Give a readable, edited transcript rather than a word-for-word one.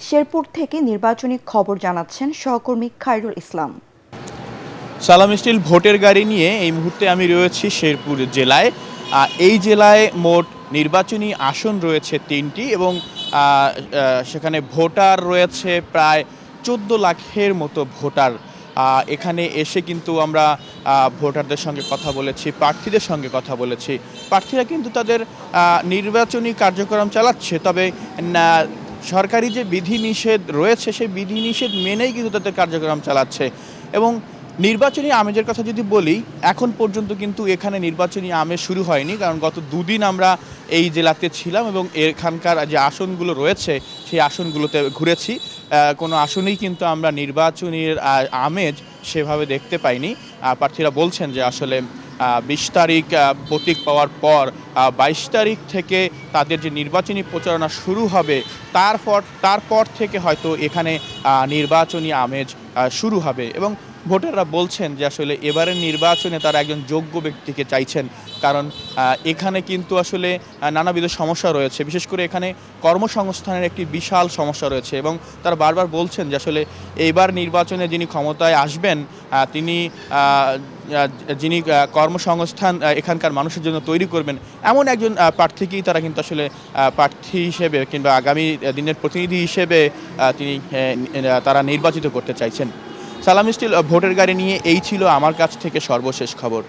শেরপুর থেকে নির্বাচনী খবর জানাচ্ছেন সহকর্মী খায়রুল ইসলাম। সালাম স্টিল ভোটের গাড়ি নিয়ে এই মুহূর্তে আমি রয়েছি শেরপুর জেলায়। এই জেলায় মোট নির্বাচনী আসন রয়েছে ৩টি এবং সেখানে ভোটার রয়েছে প্রায় ১৪ লাখের মতো ভোটার। এখানে এসে কিন্তু আমরা ভোটারদের সঙ্গে কথা বলেছি, প্রার্থীদের সঙ্গে কথা বলেছি। প্রার্থীরা কিন্তু তাদের নির্বাচনী কার্যক্রম চালাচ্ছে, তবে না সরকারি যে বিধিনিষেধ রয়েছে সেই বিধিনিষেধ মেনেই কিন্তু তাদের কার্যক্রম চালাচ্ছে। এবং নির্বাচনী আমেজের কথা যদি বলি, এখন পর্যন্ত কিন্তু এখানে নির্বাচনী আমেজ শুরু হয়নি, কারণ গত দুদিন আমরা এই জেলাতে ছিলাম এবং এখানকার যে আসনগুলো রয়েছে সেই আসনগুলোতে ঘুরেছি। কোনো আসনেই কিন্তু আমরা নির্বাচনীর আমেজ সেভাবে দেখতে পাইনি। প্রার্থীরা বলছেন যে আসলে ২০ তারিখ প্রতীক পাওয়ার পর ২২ তারিখ থেকে তাদের যে নির্বাচনী প্রচারণা শুরু হবে, তারপর থেকে হয়তো এখানে নির্বাচনী আমেজ শুরু হবে। এবং ভোটাররা বলছেন যে আসলে এবারের নির্বাচনে তারা একজন যোগ্য ব্যক্তিকে চাইছেন, কারণ এখানে কিন্তু আসলে নানাবিধ সমস্যা রয়েছে। বিশেষ করে এখানে কর্মসংস্থানের একটি বিশাল সমস্যা রয়েছে এবং তারা বারবার বলছেন যে আসলে এইবার নির্বাচনে যিনি ক্ষমতায় আসবেন তিনি যিনি কর্মসংস্থান এখানকার মানুষের জন্য তৈরি করবেন, এমন একজন প্রার্থীকেই তারা কিন্তু আসলে প্রার্থী হিসেবে কিংবা আগামী দিনের প্রতিনিধি হিসেবে তারা নির্বাচিত করতে চাইছেন। সালাম স্টিল ভোটের গাড়ি নিয়ে এই ছিল আমার কাছ থেকে সর্বশেষ খবর।